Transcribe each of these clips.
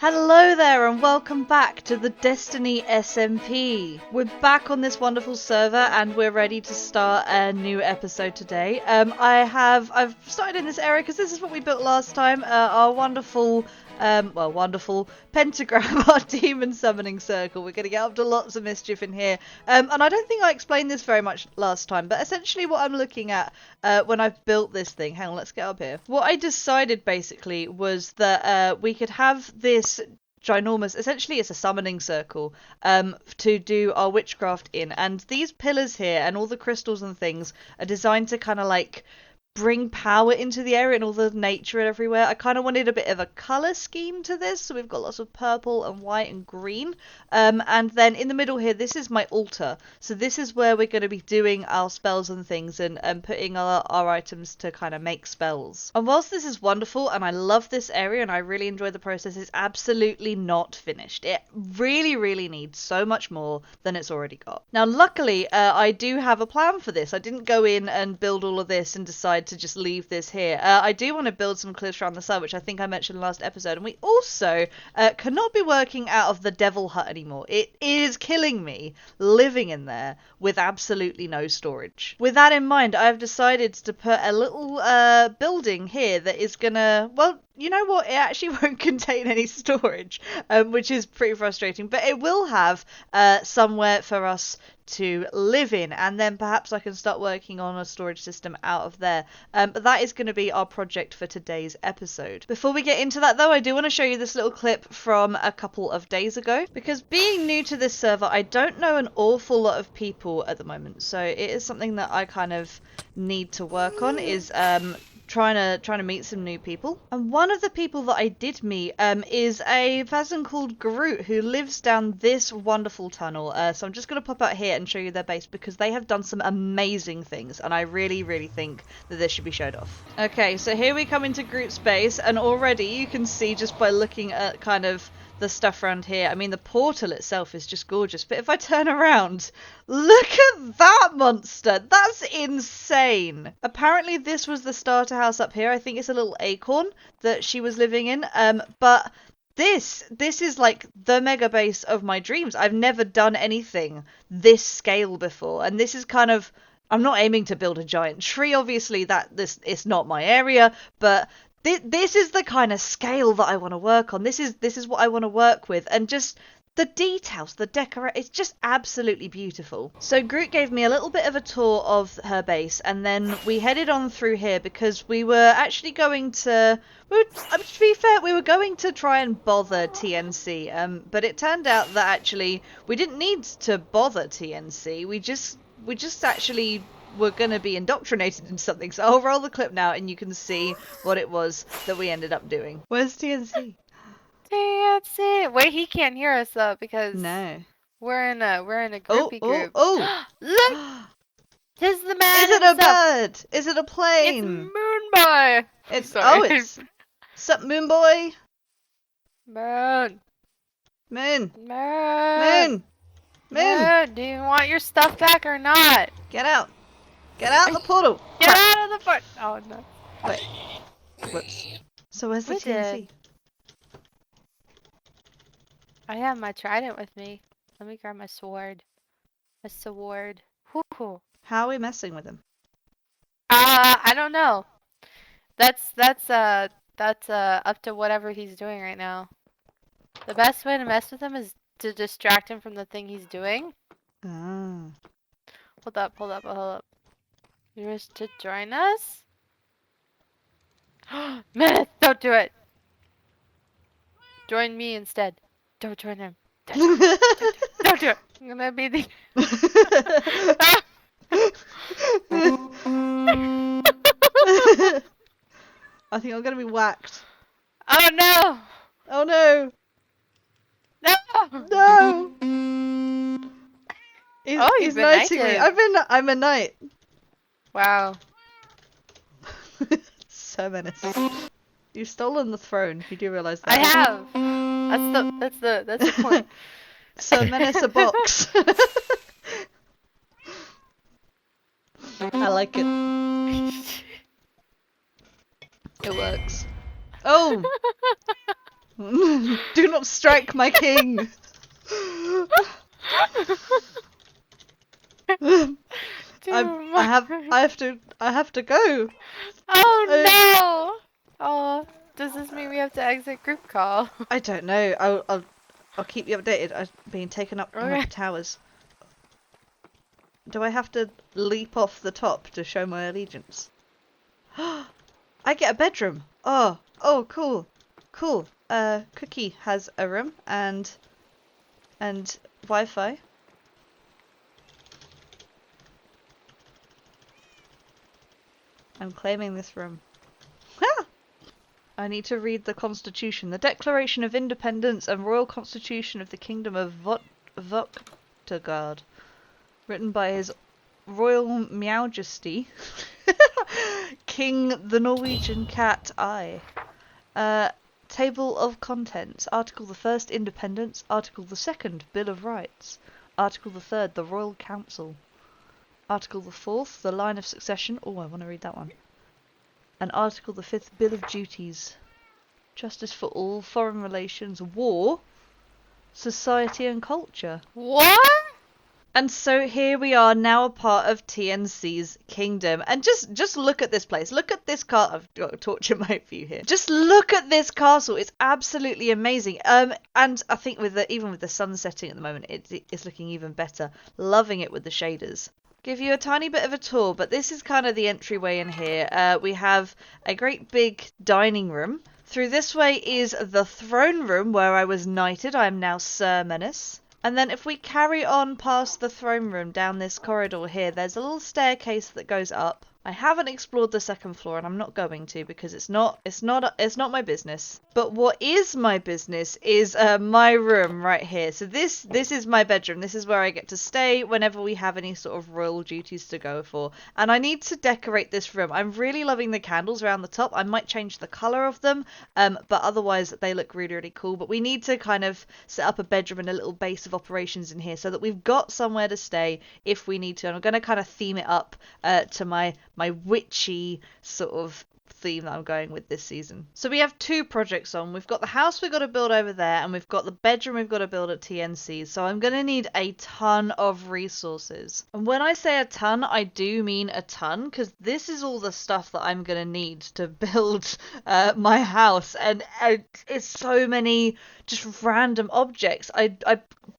Hello there and welcome back to the Destiny SMP. We're back on this wonderful server and we're ready to start a new episode today. I've started in this area because this is what we built last time. Our wonderful pentagram, our demon summoning circle. We're going to get up to lots of mischief in here. And I don't think I explained this very much last time, but essentially what I'm looking at when I built this thing, hang on, let's get up here. What I decided basically was that we could have this ginormous, essentially it's a summoning circle to do our witchcraft in, and these pillars here and all the crystals and things are designed to kind of like bring power into the area and all the nature everywhere. I kind of wanted a bit of a colour scheme to this, so we've got lots of purple and white and green. And then in the middle here, this is my altar. So this is where we're going to be doing our spells and things and putting our items to kind of make spells. And whilst this is wonderful and I love this area and I really enjoy the process, it's absolutely not finished. It really, really needs so much more than it's already got. Now, luckily, I do have a plan for this. I didn't go in and build all of this and decide to just leave this here. I do want to build some cliffs around the side, which I think I mentioned last episode, and we also cannot be working out of the devil hut anymore. It is killing me living in there with absolutely no storage. With that in mind, I've decided to put a little building here that is gonna, well, you know what, it actually won't contain any storage, which is pretty frustrating, but it will have somewhere for us to live in, and then perhaps I can start working on a storage system out of there. But that is going to be our project for today's episode. Before we get into that though, I do want to show you this little clip from a couple of days ago, because being new to this server, I don't know an awful lot of people at the moment, so it is something that I kind of need to work on, is trying to meet some new people. And one of the people that I did meet is a person called Groot, who lives down this wonderful tunnel. So I'm just going to pop out here and show you their base, because they have done some amazing things and I really, really think that this should be showed off. Okay, so here we come into Groot's base, and already you can see just by looking at kind of the stuff around here. I mean, the portal itself is just gorgeous, but if I turn around, look at that monster. That's insane. Apparently this was the starter house up here. I think it's a little acorn that she was living in, but this is like the mega base of my dreams. I've never done anything this scale before, and this is kind of, I'm not aiming to build a giant tree, obviously, that this it's not my area, but this is the kind of scale that I want to work on. This is what I want to work with, and just the details, the decorate, it's just absolutely beautiful. So Groot gave me a little bit of a tour of her base, and then we headed on through here because we were actually going to, to be fair, we were going to try and bother TNC, but it turned out that actually we didn't need to bother TNC. We just actually were going to be indoctrinated into something. So I'll roll the clip now and you can see what it was that we ended up doing. Where's TNC? TNC. Wait, he can't hear us though, because No. we're in a groupie group. Oh! Look! Tis the man Is it himself. a bird? Is it a plane? It's Moon Boy. It's Sorry. it's sup, Moon Boy? Moon. Moon. Moon. Moon. Moon. Do you want your stuff back or not? Get out. Get out the portal. Get out of the fort. Oh no. Wait. Whoops. So where's the We TNC? did. I have my trident with me. Let me grab my sword. A sword. Whoo. How are we messing with him? I don't know. That's up to whatever he's doing right now. The best way to mess with him is to distract him from the thing he's doing. Ah. Hold up. You wish to join us? Menace, don't do it. Join me instead. Don't join him. Don't do it. I'm gonna be the. I think I'm gonna be whacked. Oh no! Oh no! No! No! He's been knighting me. knighted. I'm a knight. Wow. So Menace. You've stolen the throne. You do realise that? I have. That's the point. So Menace a box. I like it. It works. Oh! Do not strike my king. I have to go. Oh no! Oh, does this mean we have to exit group call? I don't know. I'll keep you updated. I'm being taken up one of the towers. Do I have to leap off the top to show my allegiance? I get a bedroom. Oh, cool. Cookie has a room and Wi-Fi. I'm claiming this room. I need to read the Constitution. The Declaration of Independence and Royal Constitution of the Kingdom of Voktagard. Written by His Royal Majesty, King the Norwegian Cat I. Table of Contents. Article the 1st, Independence. Article the 2nd, Bill of Rights. Article the 3rd, the Royal Council. Article the 4th, the Line of Succession. Oh, I want to read that one. And Article the 5th, Bill of Duties. Justice for all, foreign relations, war, society and culture. What? And so here we are now a part of TNC's kingdom. And just look at this place. Look at this castle. I've got a torch in my view here. Just look at this castle. It's absolutely amazing. And I think even with the sun setting at the moment, it's looking even better. Loving it with the shaders. Give you a tiny bit of a tour, but this is kind of the entryway in here. We have a great big dining room. Through this way is the throne room where I was knighted. I am now Sir Menace. And then if we carry on past the throne room down this corridor here, there's a little staircase that goes up. I haven't explored the second floor and I'm not going to because it's not my business. But what is my business is my room right here. So this is my bedroom. This is where I get to stay whenever we have any sort of royal duties to go for. And I need to decorate this room. I'm really loving the candles around the top. I might change the colour of them, but otherwise they look really, really cool. But we need to kind of set up a bedroom and a little base of operations in here so that we've got somewhere to stay if we need to. And I'm going to kind of theme it up to my witchy sort of theme that I'm going with this season. So we have two projects on. We've got the house we've got to build over there and we've got the bedroom we've got to build at TNC. So I'm going to need a ton of resources. And when I say a ton, I do mean a ton because this is all the stuff that I'm going to need to build my house. And it's so many just random objects.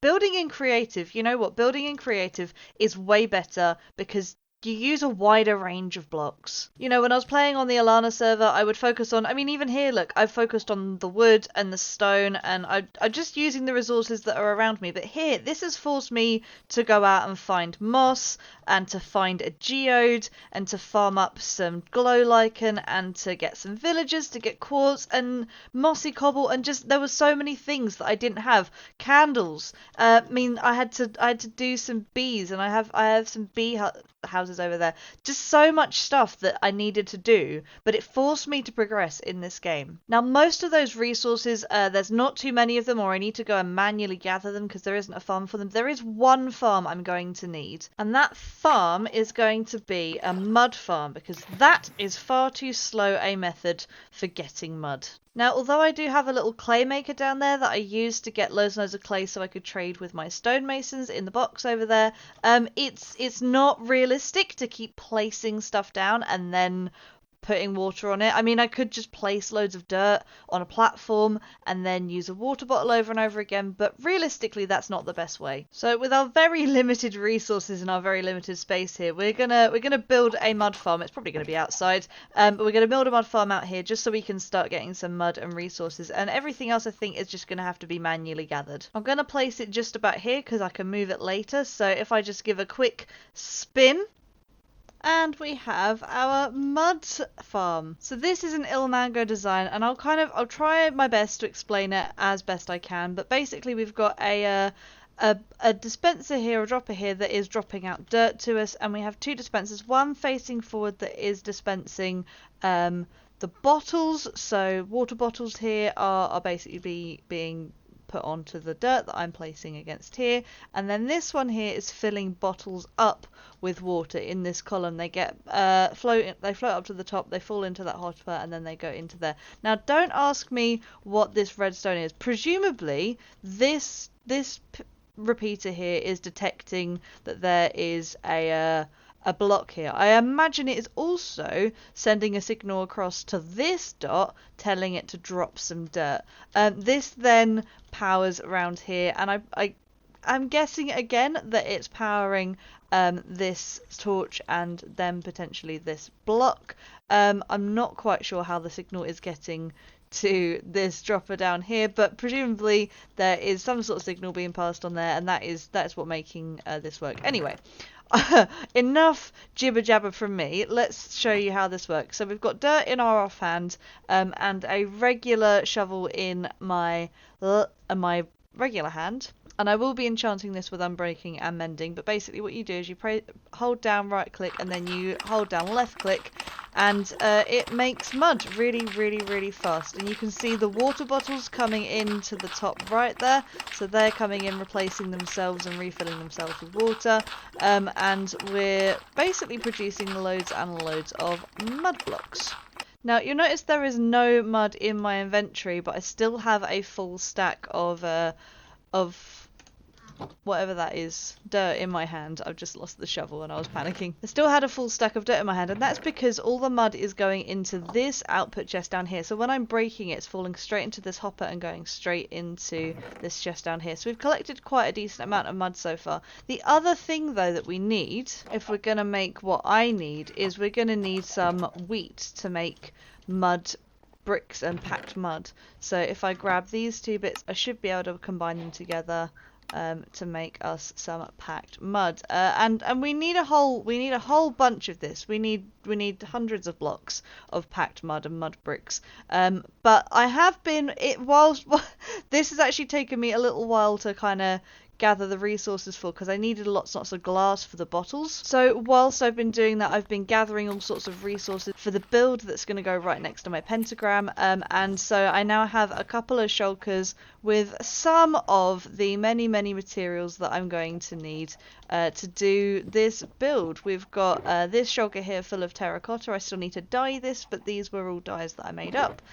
Building in creative, you know what? Building in creative is way better because you use a wider range of blocks. You know, when I was playing on the Alana server, I would focus on, even here, look, I've focused on the wood and the stone, and I'm just using the resources that are around me. But here, this has forced me to go out and find moss, and to find a geode, and to farm up some glow lichen, and to get some villagers, to get quartz, and mossy cobble, and just, there were so many things that I didn't have. Candles. I had to do some bees, and I have some bee houses over there. Just so much stuff that I needed to do, but it forced me to progress in this game. Now, most of those resources, there's not too many of them, or I need to go and manually gather them because there isn't a farm for them. There is one farm I'm going to need, and that farm is going to be a mud farm because that is far too slow a method for getting mud. Now, although I do have a little clay maker down there that I used to get loads and loads of clay so I could trade with my stonemasons in the box over there, it's not realistic to keep placing stuff down and then putting water on it. I could just place loads of dirt on a platform and then use a water bottle over and over again, but realistically that's not the best way. So with our very limited resources and our very limited space here, we're gonna build a mud farm. It's probably gonna be outside, but we're gonna build a mud farm out here just so we can start getting some mud and resources, and everything else I think is just gonna have to be manually gathered. I'm gonna place it just about here because I can move it later, so if I just give a quick spin, and we have our mud farm. So this is an Ilmango design, and I'll try my best to explain it as best I can. But basically, we've got a dispenser here, a dropper here that is dropping out dirt to us, and we have two dispensers, one facing forward that is dispensing the bottles. So water bottles here are basically being put onto the dirt that I'm placing against here, and then this one here is filling bottles up with water in this column. They get they float up to the top, they fall into that hopper, and then they go into there. Now don't ask me what this redstone is. Presumably this repeater here is detecting that there is a block here. I imagine it is also sending a signal across to this dot telling it to drop some dirt. This then powers around here, and I'm guessing again that it's powering this torch and then potentially this block. I'm not quite sure how the signal is getting to this dropper down here, but presumably there is some sort of signal being passed on there, and that's what making this work. Anyway, enough jibber jabber from me. Let's show you how this works. So we've got dirt in our offhand, and a regular shovel in my regular hand. And I will be enchanting this with unbreaking and mending, but basically what you do is you hold down right click and then you hold down left click, and it makes mud really, really, really fast. And you can see the water bottles coming into the top right there, so they're coming in, replacing themselves and refilling themselves with water, and we're basically producing loads and loads of mud blocks. Now you'll notice there is no mud in my inventory, but I still have a full stack of whatever that is, dirt in my hand. I've just lost the shovel and I was panicking. I still had a full stack of dirt in my hand, and that's because all the mud is going into this output chest down here. So when I'm breaking it, it's falling straight into this hopper and going straight into this chest down here. So we've collected quite a decent amount of mud so far. The other thing though that we need, if we're going to make what I need, is we're going to need some wheat to make mud bricks and packed mud. So if I grab these two bits, I should be able to combine them together to make us some packed mud, and we need a whole bunch of this. We need hundreds of blocks of packed mud and mud bricks. But I have been whilst this has actually taken me a little while to kind of gather the resources for, because I needed lots and lots of glass for the bottles. So whilst I've been doing that, I've been gathering all sorts of resources for the build that's going to go right next to my pentagram, and so I now have a couple of shulkers with some of the many materials that I'm going to need to do this build. We've got this shulker here full of terracotta. I still need to dye this, but these were all dyes that I made up.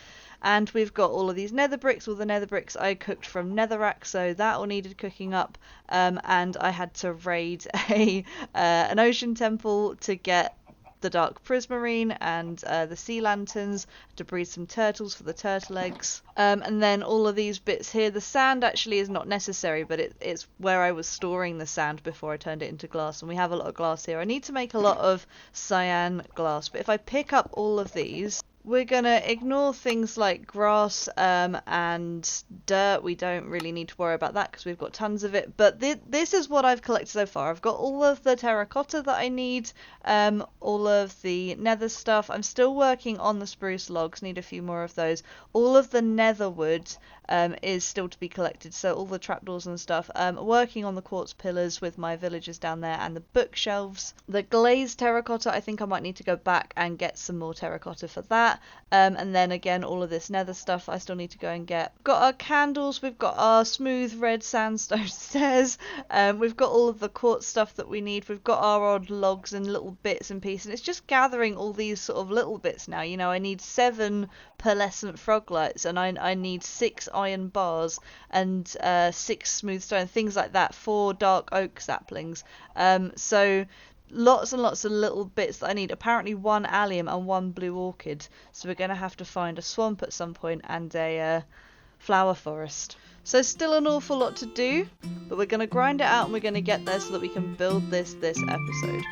And we've got all of these nether bricks. All the nether bricks I cooked from netherrack, so that all needed cooking up. And I had to raid an ocean temple to get the dark prismarine and the sea lanterns, to breed some turtles for the turtle eggs. And then all of these bits here. The sand actually is not necessary, but it's where I was storing the sand before I turned it into glass. And we have a lot of glass here. I need to make a lot of cyan glass, but if I pick up all of these, we're going to ignore things like grass and dirt. We don't really need to worry about that because we've got tons of it. But this is what I've collected so far. I've got all of the terracotta that I need, all of the nether stuff. I'm still working on the spruce logs, need a few more of those. All of the nether wood is still to be collected, so all the trapdoors and stuff. Working on the quartz pillars with my villagers down there and the bookshelves. The glazed terracotta, I think I might need to go back and get some more terracotta for that. And then again, all of this nether stuff I still need to go and get. Got our candles, we've got our smooth red sandstone stairs, we've got all of the quartz stuff that we need, we've got our odd logs and little bits and pieces, and it's just gathering all these sort of little bits now. You know, I need 7 pearlescent frog lights, and I need 6 iron bars and 6 smooth stone, things like that, 4 dark oak saplings. So lots and lots of little bits that I need. Apparently 1 allium and 1 blue orchid. So we're going to have to find a swamp at some point and a flower forest. So still an awful lot to do, but we're going to grind it out and we're going to get there so that we can build this episode.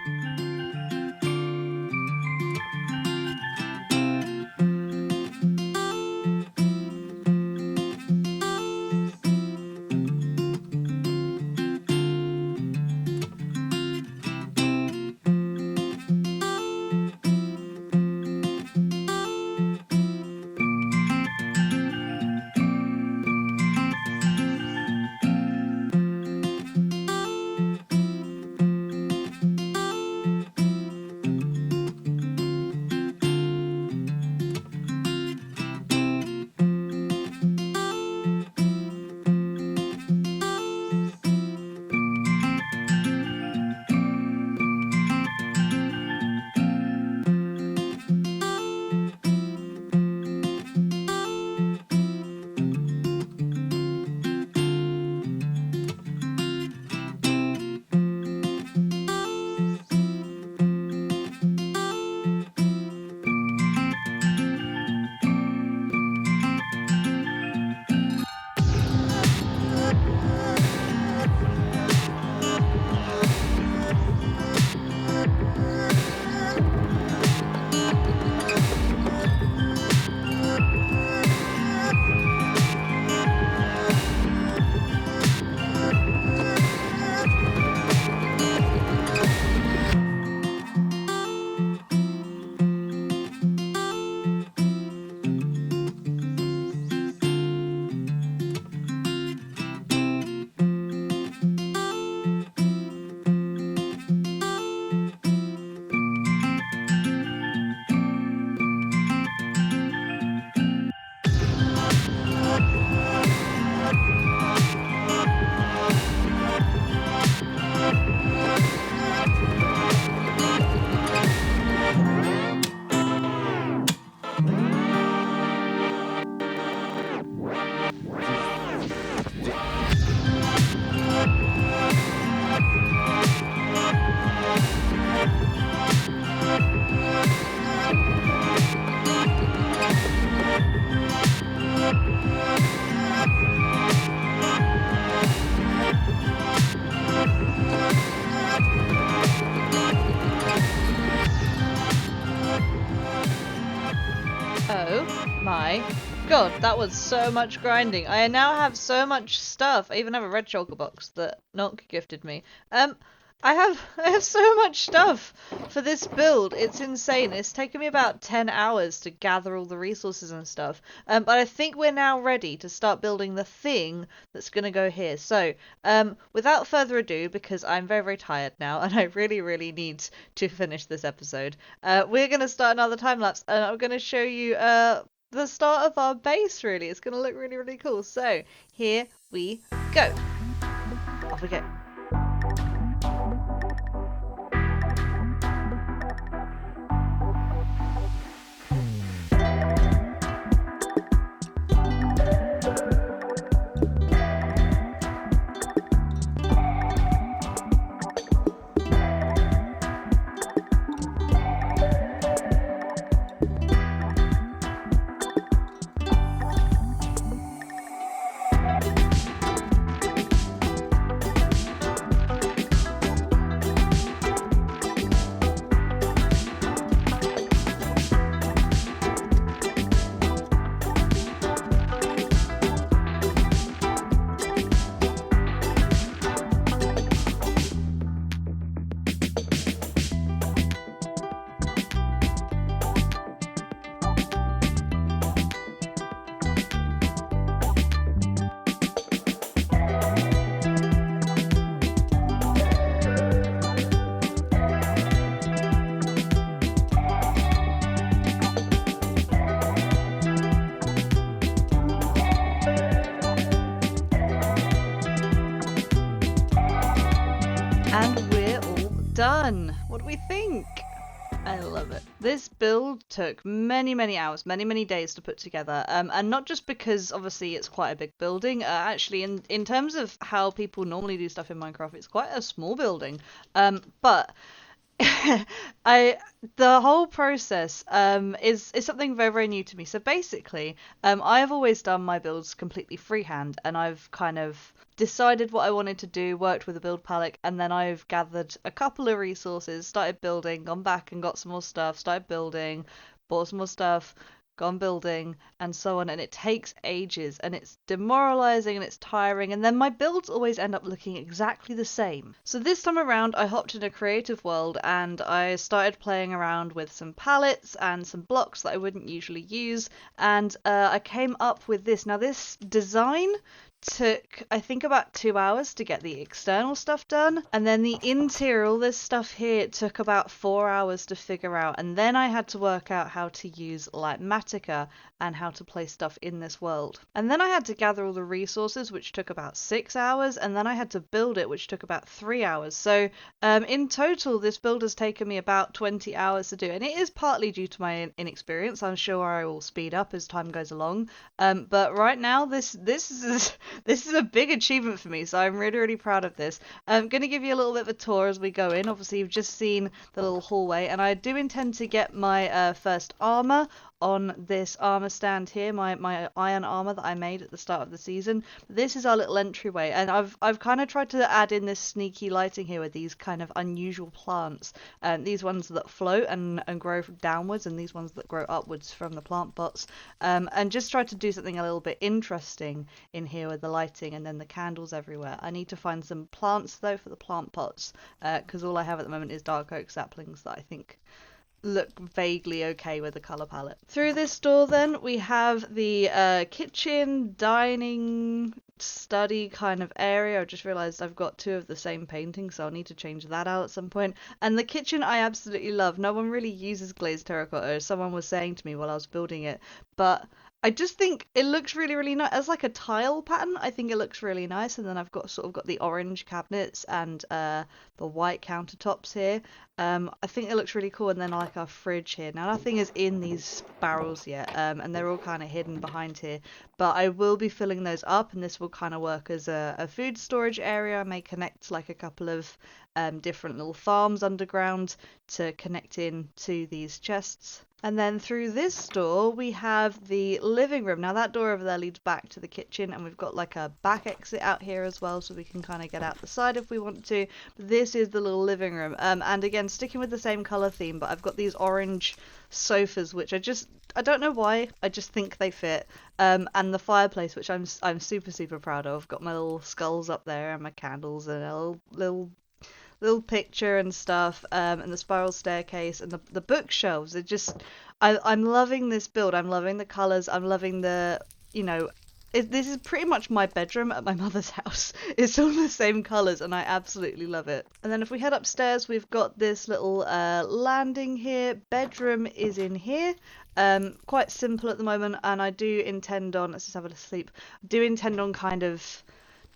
God, that was so much grinding. I now have so much stuff. I even have a red shulker box that Nock gifted me. I have so much stuff for this build. It's insane. It's taken me about 10 hours to gather all the resources and stuff. But I think we're now ready to start building the thing that's going to go here. So, without further ado, because I'm very, very tired now and I really, really need to finish this episode, we're going to start another time lapse and I'm going to show you the start of our base, really. It's going to look really, really cool. So, here we go. Off we go. And we're all done. What do we think? I love it. This build took many, many hours, many, many days to put together. And not just because obviously it's quite a big building. Actually, in terms of how people normally do stuff in Minecraft, it's quite a small building. But the whole process is something very, very new to me. So basically, I've always done my builds completely freehand, and I've kind of decided what I wanted to do, worked with a build palette, and then I've gathered a couple of resources, started building, gone back and got some more stuff, started building, bought some more stuff, gone building, and so on. And it takes ages, and it's demoralizing, and it's tiring, and then my builds always end up looking exactly the same. So this time around, I hopped in a creative world, and I started playing around with some palettes and some blocks that I wouldn't usually use, and I came up with this. Now, this design took, I think, about 2 hours to get the external stuff done, and then the interior, all this stuff here, it took about 4 hours to figure out, and then I had to work out how to use Matica and how to place stuff in this world. And then I had to gather all the resources, which took about 6 hours, and then I had to build it, which took about 3 hours. So in total, this build has taken me about 20 hours to do, and it is partly due to my inexperience. I'm sure I will speed up as time goes along, but right now this is a big achievement for me, so I'm really, really proud of this. I'm going to give you a little bit of a tour as we go in. Obviously, you've just seen the little hallway, and I do intend to get my first armor on this armor stand here, my iron armor that I made at the start of the season. This is our little entryway, and I've kind of tried to add in this sneaky lighting here with these kind of unusual plants, these ones that float and grow downwards, and these ones that grow upwards from the plant pots, and just try to do something a little bit interesting in here with the lighting and then the candles everywhere. I need to find some plants though for the plant pots, because all I have at the moment is dark oak saplings that I think look vaguely okay with the color palette. Through this door then we have the kitchen, dining, study kind of area. I've just realized I've got two of the same painting, so I'll need to change that out at some point. And the kitchen I absolutely love. No one really uses glazed terracotta, as someone was saying to me while I was building it, but I just think it looks really, really nice as like a tile pattern. I think it looks really nice. And then I've got the orange cabinets and the white countertops here. I think it looks really cool. And then like our fridge here. Now nothing is in these barrels yet, and they're all kind of hidden behind here. But I will be filling those up, and this will kind of work as a food storage area. I may connect like a couple of different little farms underground to connect in to these chests. And then through this door, we have the living room. Now that door over there leads back to the kitchen, and we've got like a back exit out here as well, so we can kind of get out the side if we want to. But this is the little living room. And again, sticking with the same color theme, but I've got these orange sofas, which I don't know why, I just think they fit. and the fireplace, which I'm super proud of. Got my little skulls up there and my candles and a little picture and stuff, and the spiral staircase and the bookshelves. I'm loving this build. I'm loving the colors. I'm loving the, you know, this is pretty much my bedroom at my mother's house. It's all the same colors, and I absolutely love it. And then if we head upstairs, we've got this little landing here. Bedroom is in here. Quite simple at the moment, and I do intend on, let's just have a little sleep. I do intend on kind of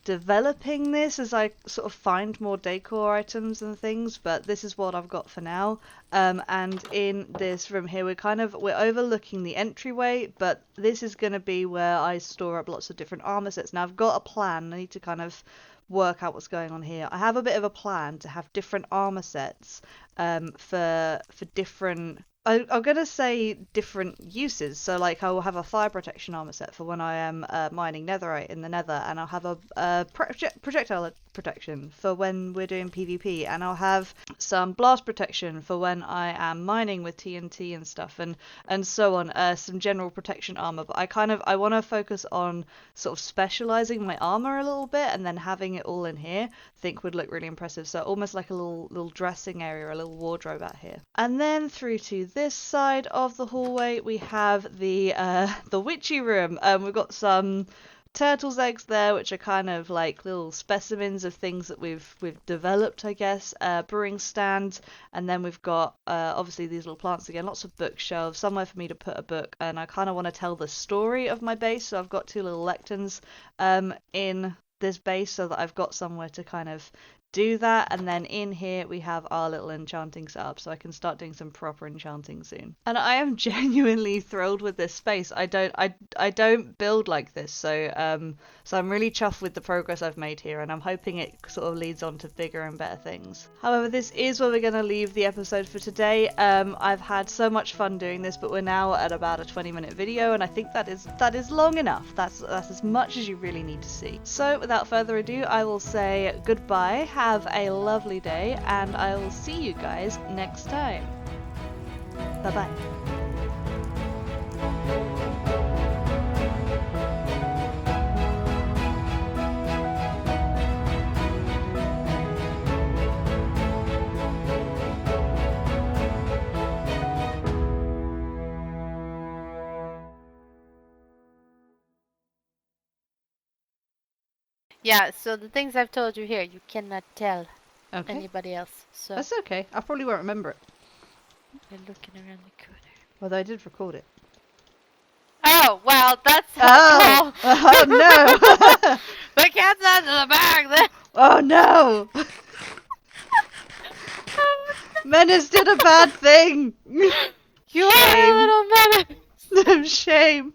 developing this as I sort of find more decor items and things, but this is what I've got for now. And in this room here, we're overlooking the entryway, but this is going to be where I store up lots of different armor sets. Now I've got a plan. I need to kind of work out what's going on here. I have a bit of a plan to have different armor sets for different, I'm gonna say different uses. So like I will have a fire protection armor set for when I am mining netherite in the nether, and I'll have a projectile protection for when we're doing PvP, and I'll have some blast protection for when I am mining with TNT and stuff, and so on. Some general protection armor, but I want to focus on sort of specializing my armor a little bit, and then having it all in here. I think would look really impressive. So almost like a little dressing area, a little wardrobe out here. And then through to this side of the hallway, we have the witchy room. We've got some turtles' eggs there, which are kind of like little specimens of things that we've developed, I guess. Brewing stand, and then we've got obviously these little plants again, lots of bookshelves, somewhere for me to put a book, and I kind of want to tell the story of my base, so I've got two little lecterns in this base so that I've got somewhere to kind of do that. And then in here we have our little enchanting setup, so I can start doing some proper enchanting soon. And I am genuinely thrilled with this space. I don't build like this, so I'm really chuffed with the progress I've made here, and I'm hoping it sort of leads on to bigger and better things. However, this is where we're going to leave the episode for today. I've had so much fun doing this, but we're now at about a 20-minute video, and I think that is long enough. That's as much as you really need to see. So without further ado, I will say goodbye. Have a lovely day, and I will see you guys next time. Bye bye. Yeah, so the things I've told you here, you cannot tell Okay. anybody else. So That's okay. I probably won't remember it. you're looking around the corner. Although I did record it. Oh, well, that's Oh! helpful. Oh no! The cat's under the bag then. Oh no! Menace did a bad thing! You are a little menace. Shame!